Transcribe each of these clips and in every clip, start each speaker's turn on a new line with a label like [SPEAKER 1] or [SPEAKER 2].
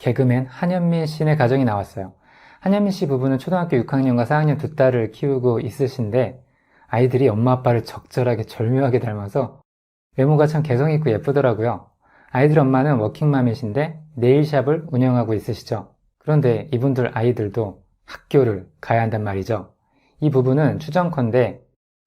[SPEAKER 1] 개그맨 한현민 씨네 가정이 나왔어요. 한현민 씨 부부는 초등학교 6학년과 4학년 두 딸을 키우고 있으신데 아이들이 엄마 아빠를 적절하게 절묘하게 닮아서 외모가 참 개성있고 예쁘더라고요. 아이들 엄마는 워킹맘이신데 네일샵을 운영하고 있으시죠. 그런데 이분들 아이들도 학교를 가야 한단 말이죠. 이 부부는 추정컨대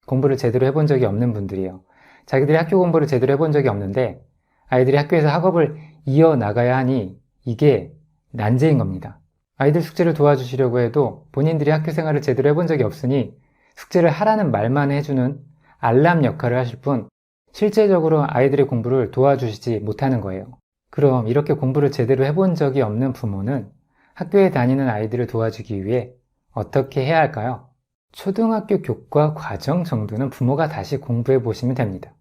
[SPEAKER 1] 공부를 제대로 해본 적이 없는 분들이에요. 자기들이 학교 공부를 제대로 해본 적이 없는데 아이들이 학교에서 학업을 이어나가야 하니 이게 난제인 겁니다. 아이들 숙제를 도와주시려고 해도 본인들이 학교 생활을 제대로 해본 적이 없으니 숙제를 하라는 말만 해주는 알람 역할을 하실 뿐 실제적으로 아이들의 공부를 도와주시지 못하는 거예요. 그럼 이렇게 공부를 제대로 해본 적이 없는 부모는 학교에 다니는 아이들을 도와주기 위해 어떻게 해야 할까요? 초등학교 교과 과정 정도는 부모가 다시 공부해 보시면 됩니다.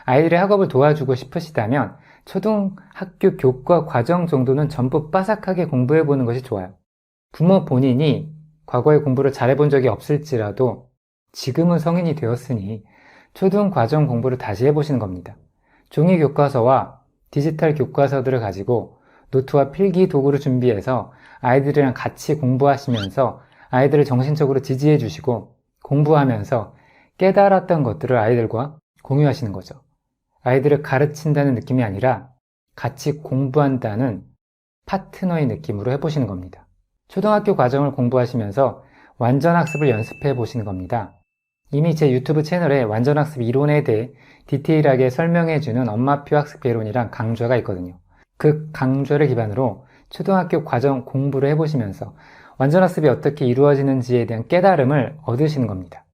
[SPEAKER 1] 아이들의 학업을 도와주고 싶으시다면 초등학교 교과 과정 정도는 전부 빠삭하게 공부해 보는 것이 좋아요. 부모 본인이 과거에 공부를 잘해 본 적이 없을지라도 지금은 성인이 되었으니 초등 과정 공부를 다시 해보시는 겁니다. 종이 교과서와 디지털 교과서들을 가지고 노트와 필기 도구를 준비해서 아이들이랑 같이 공부하시면서 아이들을 정신적으로 지지해 주시고 공부하면서 깨달았던 것들을 아이들과 공유하시는 거죠. 아이들을 가르친다는 느낌이 아니라 같이 공부한다는 파트너의 느낌으로 해보시는 겁니다. 초등학교 과정을 공부하시면서 완전학습을 연습해 보시는 겁니다. 이미 제 유튜브 채널에 완전학습 이론에 대해 디테일하게 설명해주는 엄마표 학습개론이란 강좌가 있거든요. 그 강좌를 기반으로 초등학교 과정 공부를 해보시면서 완전학습이 어떻게 이루어지는지에 대한 깨달음을 얻으시는 겁니다.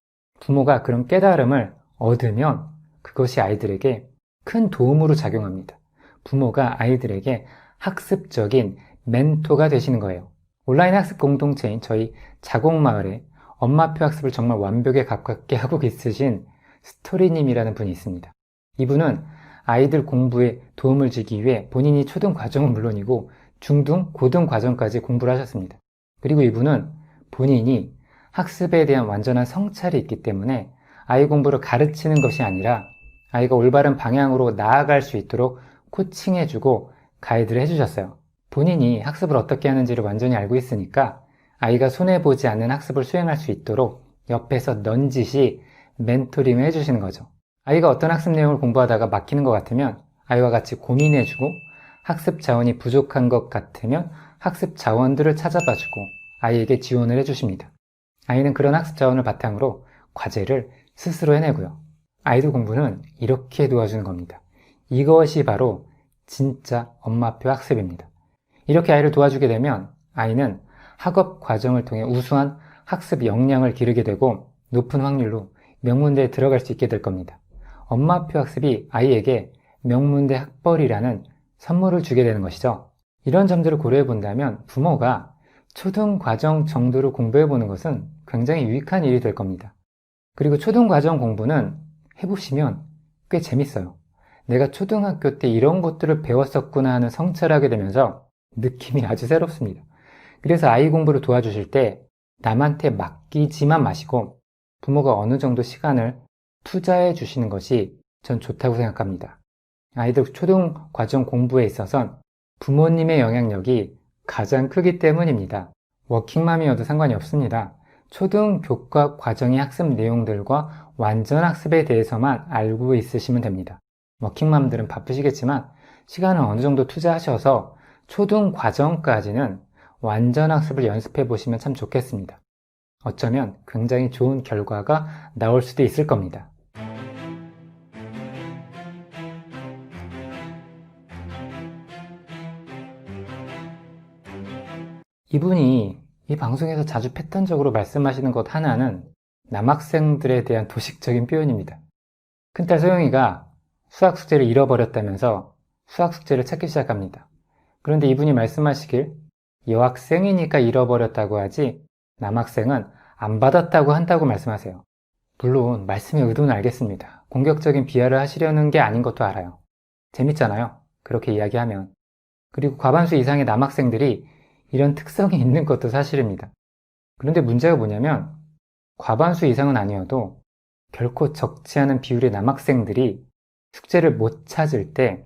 [SPEAKER 1] 부모가 그런 깨달음을 얻으면 그것이 아이들에게 큰 도움으로 작용합니다. 부모가 아이들에게 학습적인 멘토가 되시는 거예요. 온라인 학습 공동체인 저희 자곡마을에 엄마표 학습을 정말 완벽에 가깝게 하고 있으신 스토리님이라는 분이 있습니다. 이분은 아이들 공부에 도움을 주기 위해 본인이 초등 과정은 물론이고 중등, 고등 과정까지 공부를 하셨습니다. 그리고 이분은 본인이 학습에 대한 완전한 성찰이 있기 때문에 아이 공부를 가르치는 것이 아니라 아이가 올바른 방향으로 나아갈 수 있도록 코칭해주고 가이드를 해주셨어요. 본인이 학습을 어떻게 하는지를 완전히 알고 있으니까 아이가 손해보지 않는 학습을 수행할 수 있도록 옆에서 넌지시 멘토링을 해주시는 거죠. 아이가 어떤 학습 내용을 공부하다가 막히는 것 같으면 아이와 같이 고민해주고 학습 자원이 부족한 것 같으면 학습 자원들을 찾아봐주고 아이에게 지원을 해주십니다. 아이는 그런 학습 자원을 바탕으로 과제를 스스로 해내고요. 아이들 공부는 이렇게 도와주는 겁니다. 이것이 바로 진짜 엄마표 학습입니다. 이렇게 아이를 도와주게 되면 아이는 학업 과정을 통해 우수한 학습 역량을 기르게 되고 높은 확률로 명문대에 들어갈 수 있게 될 겁니다. 엄마표 학습이 아이에게 명문대 학벌이라는 선물을 주게 되는 것이죠. 이런 점들을 고려해 본다면 부모가 초등 과정 정도로 공부해 보는 것은 굉장히 유익한 일이 될 겁니다. 그리고 초등 과정 공부는 해보시면 꽤 재밌어요. 내가 초등학교 때 이런 것들을 배웠었구나 하는 성찰하게 되면서 느낌이 아주 새롭습니다. 그래서 아이 공부를 도와주실 때 남한테 맡기지만 마시고 부모가 어느 정도 시간을 투자해 주시는 것이 전 좋다고 생각합니다. 아이들 초등 과정 공부에 있어선 부모님의 영향력이 가장 크기 때문입니다. 워킹맘이어도 상관이 없습니다. 초등 교과 과정의 학습 내용들과 완전 학습에 대해서만 알고 있으시면 됩니다. 워킹맘들은 바쁘시겠지만 시간을 어느 정도 투자하셔서 초등 과정까지는 완전 학습을 연습해 보시면 참 좋겠습니다. 어쩌면 굉장히 좋은 결과가 나올 수도 있을 겁니다. 이분이 이 방송에서 자주 패턴적으로 말씀하시는 것 하나는 남학생들에 대한 도식적인 표현입니다. 큰딸 소영이가 수학 숙제를 잃어버렸다면서 수학 숙제를 찾기 시작합니다. 그런데 이분이 말씀하시길 여학생이니까 잃어버렸다고 하지 남학생은 안 받았다고 한다고 말씀하세요. 물론 말씀의 의도는 알겠습니다. 공격적인 비하를 하시려는 게 아닌 것도 알아요. 재밌잖아요. 그렇게 이야기하면. 그리고 과반수 이상의 남학생들이 이런 특성이 있는 것도 사실입니다. 그런데 문제가 뭐냐면 과반수 이상은 아니어도 결코 적지 않은 비율의 남학생들이 숙제를 못 찾을 때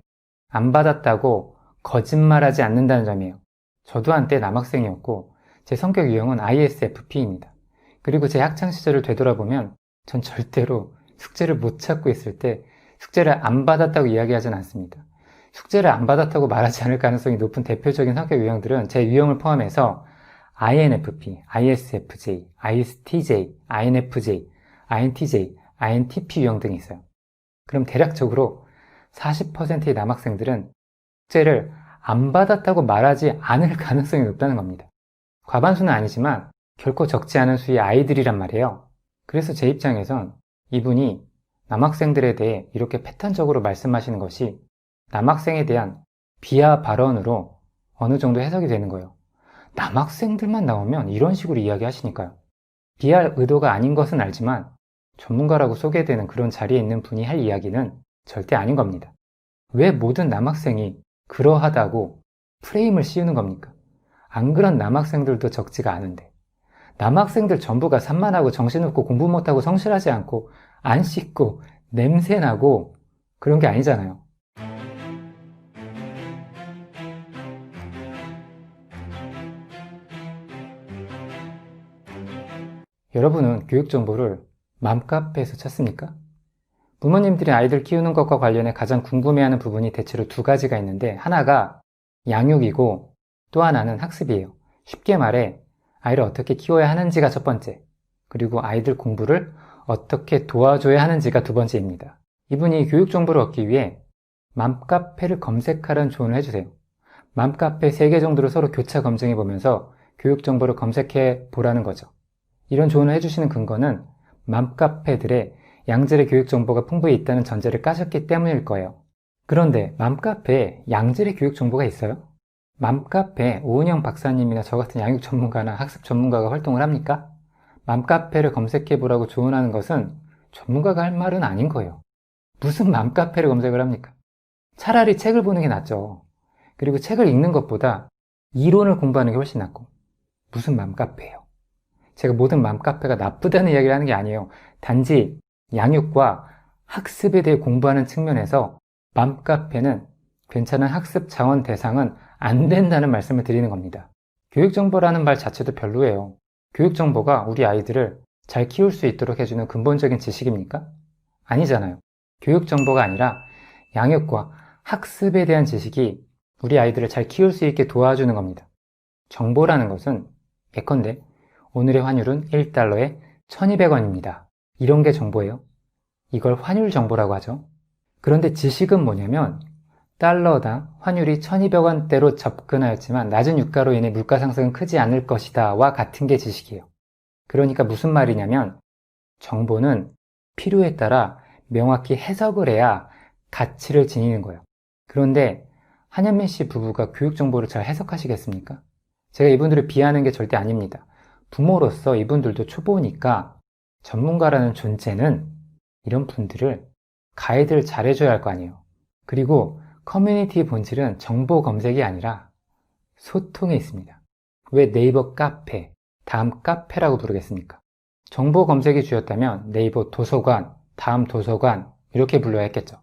[SPEAKER 1] 안 받았다고 거짓말하지 않는다는 점이에요. 저도 한때 남학생이었고 제 성격 유형은 ISFP입니다. 그리고 제 학창시절을 되돌아보면 전 절대로 숙제를 못 찾고 있을 때 숙제를 안 받았다고 이야기하진 않습니다. 숙제를 안 받았다고 말하지 않을 가능성이 높은 대표적인 성격 유형들은 제 유형을 포함해서 INFP, ISFJ, ISTJ, INFJ, INTJ, INTP 유형 등이 있어요. 그럼 대략적으로 40%의 남학생들은 숙제를 안 받았다고 말하지 않을 가능성이 높다는 겁니다. 과반수는 아니지만 결코 적지 않은 수의 아이들이란 말이에요. 그래서 제 입장에선 이분이 남학생들에 대해 이렇게 패턴적으로 말씀하시는 것이 남학생에 대한 비하 발언으로 어느 정도 해석이 되는 거예요. 남학생들만 나오면 이런 식으로 이야기하시니까요. 비할 의도가 아닌 것은 알지만 전문가라고 소개되는 그런 자리에 있는 분이 할 이야기는 절대 아닌 겁니다. 왜 모든 남학생이 그러하다고 프레임을 씌우는 겁니까? 안 그런 남학생들도 적지가 않은데 남학생들 전부가 산만하고 정신없고 공부 못하고 성실하지 않고 안 씻고 냄새나고 그런 게 아니잖아요. 여러분은 교육 정보를 맘카페에서 찾습니까? 부모님들이 아이들 키우는 것과 관련해 가장 궁금해하는 부분이 대체로 두 가지가 있는데 하나가 양육이고 또 하나는 학습이에요. 쉽게 말해 아이를 어떻게 키워야 하는지가 첫 번째, 그리고 아이들 공부를 어떻게 도와줘야 하는지가 두 번째입니다. 이분이 교육 정보를 얻기 위해 맘카페를 검색하라는 조언을 해주세요. 맘카페 3개 정도를 서로 교차 검증해 보면서 교육 정보를 검색해 보라는 거죠. 이런 조언을 해주시는 근거는 맘카페들의 양질의 교육 정보가 풍부히 있다는 전제를 까셨기 때문일 거예요. 그런데 맘카페에 양질의 교육 정보가 있어요? 맘카페에 오은영 박사님이나 저 같은 양육 전문가나 학습 전문가가 활동을 합니까? 맘카페를 검색해보라고 조언하는 것은 전문가가 할 말은 아닌 거예요. 무슨 맘카페를 검색을 합니까? 차라리 책을 보는 게 낫죠. 그리고 책을 읽는 것보다 이론을 공부하는 게 훨씬 낫고. 무슨 맘카페예요? 제가 모든 맘카페가 나쁘다는 이야기를 하는 게 아니에요. 단지 양육과 학습에 대해 공부하는 측면에서 맘카페는 괜찮은 학습 자원 대상은 안 된다는 말씀을 드리는 겁니다. 교육정보라는 말 자체도 별로예요. 교육정보가 우리 아이들을 잘 키울 수 있도록 해주는 근본적인 지식입니까? 아니잖아요. 교육정보가 아니라 양육과 학습에 대한 지식이 우리 아이들을 잘 키울 수 있게 도와주는 겁니다. 정보라는 것은 예컨대 오늘의 환율은 1달러에 1200원입니다. 이런 게 정보예요. 이걸 환율 정보라고 하죠. 그런데 지식은 뭐냐면 달러당 환율이 1200원대로 접근하였지만 낮은 유가로 인해 물가 상승은 크지 않을 것이다 와 같은 게 지식이에요. 그러니까 무슨 말이냐면 정보는 필요에 따라 명확히 해석을 해야 가치를 지니는 거예요. 그런데 한현민 씨 부부가 교육 정보를 잘 해석하시겠습니까? 제가 이분들을 비하하는 게 절대 아닙니다. 부모로서 이분들도 초보니까 전문가라는 존재는 이런 분들을 가이드를 잘해줘야 할 거 아니에요. 그리고 커뮤니티의 본질은 정보 검색이 아니라 소통에 있습니다. 왜 네이버 카페, 다음 카페라고 부르겠습니까? 정보 검색이 주였다면 네이버 도서관, 다음 도서관 이렇게 불러야 했겠죠.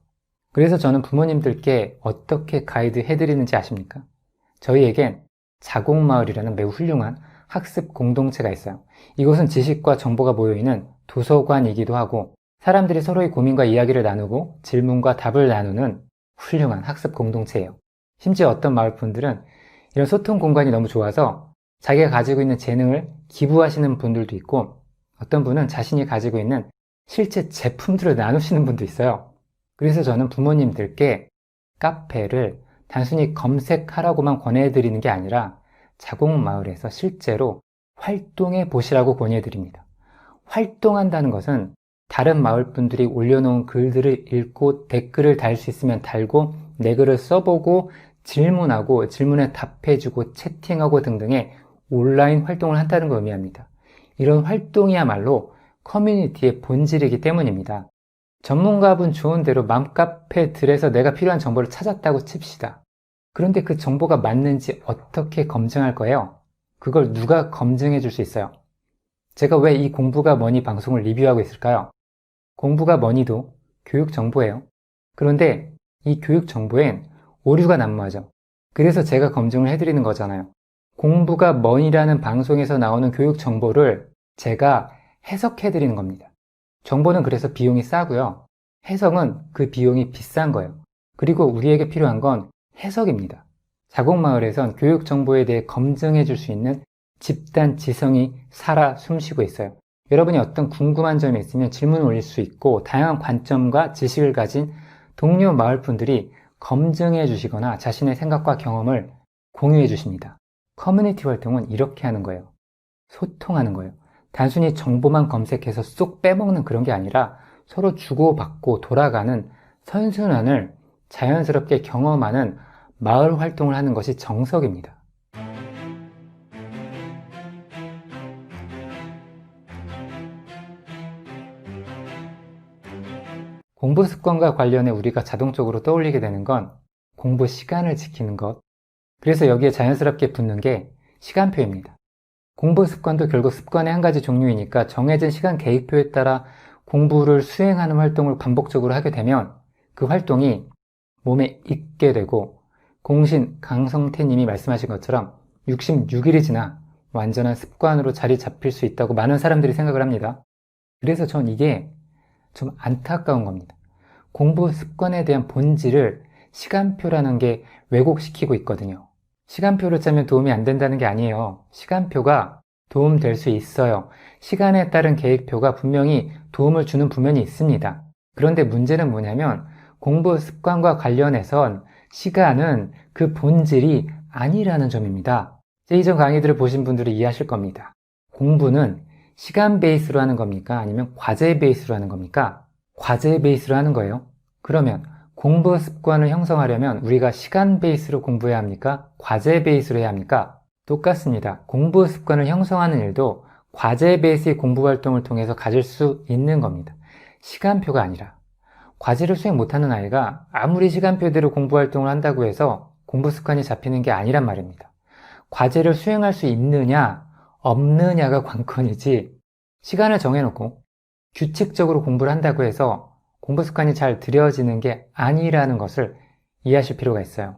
[SPEAKER 1] 그래서 저는 부모님들께 어떻게 가이드 해드리는지 아십니까? 저희에겐 자곡마을이라는 매우 훌륭한 학습 공동체가 있어요. 이곳은 지식과 정보가 모여있는 도서관이기도 하고 사람들이 서로의 고민과 이야기를 나누고 질문과 답을 나누는 훌륭한 학습 공동체예요. 심지어 어떤 마을 분들은 이런 소통 공간이 너무 좋아서 자기가 가지고 있는 재능을 기부하시는 분들도 있고 어떤 분은 자신이 가지고 있는 실제 제품들을 나누시는 분도 있어요. 그래서 저는 부모님들께 카페를 단순히 검색하라고만 권해드리는 게 아니라 자곡마을에서 실제로 활동해 보시라고 권해드립니다. 활동한다는 것은 다른 마을 분들이 올려놓은 글들을 읽고 댓글을 달 수 있으면 달고 내 글을 써보고 질문하고 질문에 답해주고 채팅하고 등등의 온라인 활동을 한다는 걸 의미합니다. 이런 활동이야말로 커뮤니티의 본질이기 때문입니다. 전문가분 좋은 대로 맘카페들에서 내가 필요한 정보를 찾았다고 칩시다. 그런데 그 정보가 맞는지 어떻게 검증할 거예요? 그걸 누가 검증해 줄 수 있어요? 제가 왜 이 공부가 뭐니 방송을 리뷰하고 있을까요? 공부가 뭐니도 교육 정보예요. 그런데 이 교육 정보엔 오류가 난무하죠. 그래서 제가 검증을 해드리는 거잖아요. 공부가 뭐니라는 방송에서 나오는 교육 정보를 제가 해석해 드리는 겁니다. 정보는 그래서 비용이 싸고요. 해석은 그 비용이 비싼 거예요. 그리고 우리에게 필요한 건 해석입니다. 자곡마을에선 교육 정보에 대해 검증해 줄 수 있는 집단 지성이 살아 숨쉬고 있어요. 여러분이 어떤 궁금한 점이 있으면 질문을 올릴 수 있고 다양한 관점과 지식을 가진 동료 마을분들이 검증해 주시거나 자신의 생각과 경험을 공유해 주십니다. 커뮤니티 활동은 이렇게 하는 거예요. 소통하는 거예요. 단순히 정보만 검색해서 쏙 빼먹는 그런 게 아니라 서로 주고받고 돌아가는 선순환을 자연스럽게 경험하는 마을 활동을 하는 것이 정석입니다. 공부 습관과 관련해 우리가 자동적으로 떠올리게 되는 건 공부 시간을 지키는 것. 그래서 여기에 자연스럽게 붙는 게 시간표입니다. 공부 습관도 결국 습관의 한 가지 종류이니까 정해진 시간 계획표에 따라 공부를 수행하는 활동을 반복적으로 하게 되면 그 활동이 몸에 익게 되고 공신 강성태님이 말씀하신 것처럼 66일이 지나 완전한 습관으로 자리 잡힐 수 있다고 많은 사람들이 생각을 합니다. 그래서 전 이게 좀 안타까운 겁니다. 공부 습관에 대한 본질을 시간표라는 게 왜곡시키고 있거든요. 시간표를 짜면 도움이 안 된다는 게 아니에요. 시간표가 도움될 수 있어요. 시간에 따른 계획표가 분명히 도움을 주는 부면이 있습니다. 그런데 문제는 뭐냐면 공부 습관과 관련해선 시간은 그 본질이 아니라는 점입니다. 제 이전 강의들을 보신 분들은 이해하실 겁니다. 공부는 시간 베이스로 하는 겁니까? 아니면 과제 베이스로 하는 겁니까? 과제 베이스로 하는 거예요. 그러면 공부 습관을 형성하려면 우리가 시간 베이스로 공부해야 합니까? 과제 베이스로 해야 합니까? 똑같습니다. 공부 습관을 형성하는 일도 과제 베이스의 공부 활동을 통해서 가질 수 있는 겁니다. 시간표가 아니라. 과제를 수행 못하는 아이가 아무리 시간표대로 공부 활동을 한다고 해서 공부 습관이 잡히는 게 아니란 말입니다. 과제를 수행할 수 있느냐, 없느냐가 관건이지 시간을 정해놓고 규칙적으로 공부를 한다고 해서 공부 습관이 잘 들여지는 게 아니라는 것을 이해하실 필요가 있어요.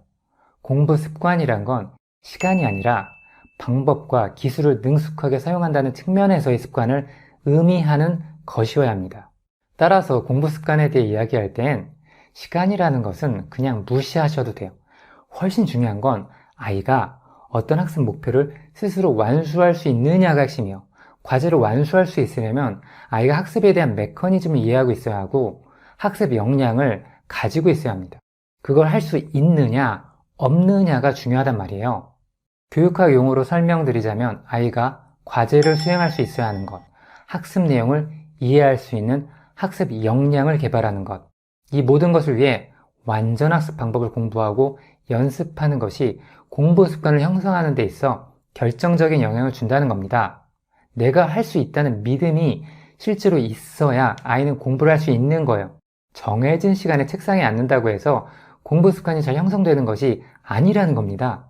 [SPEAKER 1] 공부 습관이란 건 시간이 아니라 방법과 기술을 능숙하게 사용한다는 측면에서의 습관을 의미하는 것이어야 합니다. 따라서 공부 습관에 대해 이야기할 땐 시간이라는 것은 그냥 무시하셔도 돼요. 훨씬 중요한 건 아이가 어떤 학습 목표를 스스로 완수할 수 있느냐가 핵심이에요. 과제를 완수할 수 있으려면 아이가 학습에 대한 메커니즘을 이해하고 있어야 하고 학습 역량을 가지고 있어야 합니다. 그걸 할 수 있느냐, 없느냐가 중요하단 말이에요. 교육학 용어로 설명드리자면 아이가 과제를 수행할 수 있어야 하는 것, 학습 내용을 이해할 수 있는 학습 역량을 개발하는 것, 이 모든 것을 위해 완전 학습 방법을 공부하고 연습하는 것이 공부 습관을 형성하는 데 있어 결정적인 영향을 준다는 겁니다. 내가 할 수 있다는 믿음이 실제로 있어야 아이는 공부를 할 수 있는 거예요. 정해진 시간에 책상에 앉는다고 해서 공부 습관이 잘 형성되는 것이 아니라는 겁니다.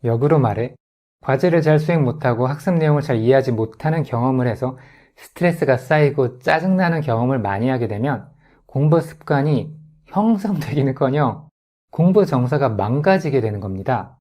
[SPEAKER 1] 역으로 말해 과제를 잘 수행 못하고 학습 내용을 잘 이해하지 못하는 경험을 해서 스트레스가 쌓이고 짜증나는 경험을 많이 하게 되면 공부 습관이 형성되기는커녕 공부 정서가 망가지게 되는 겁니다.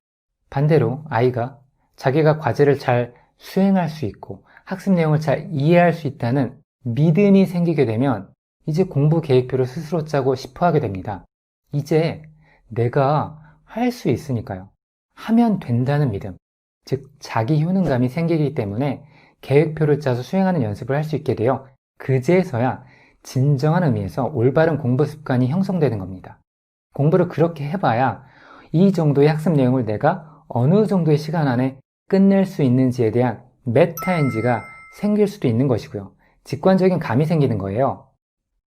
[SPEAKER 1] 반대로 아이가 자기가 과제를 잘 수행할 수 있고 학습 내용을 잘 이해할 수 있다는 믿음이 생기게 되면 이제 공부 계획표를 스스로 짜고 싶어 하게 됩니다. 이제 내가 할 수 있으니까요. 하면 된다는 믿음, 즉 자기 효능감이 생기기 때문에 계획표를 짜서 수행하는 연습을 할 수 있게 되어 그제서야 진정한 의미에서 올바른 공부 습관이 형성되는 겁니다. 공부를 그렇게 해봐야 이 정도의 학습 내용을 내가 어느 정도의 시간 안에 끝낼 수 있는지에 대한 메타인지가 생길 수도 있는 것이고요. 직관적인 감이 생기는 거예요.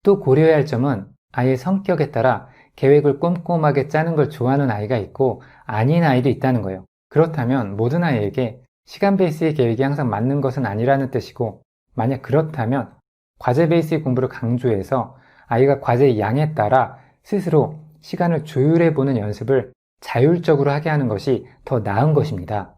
[SPEAKER 1] 또 고려해야 할 점은 아이의 성격에 따라 계획을 꼼꼼하게 짜는 걸 좋아하는 아이가 있고 아닌 아이도 있다는 거예요. 그렇다면 모든 아이에게 시간 베이스의 계획이 항상 맞는 것은 아니라는 뜻이고 만약 그렇다면 과제 베이스의 공부를 강조해서 아이가 과제의 양에 따라 스스로 시간을 조율해 보는 연습을 자율적으로 하게 하는 것이 더 나은 것입니다.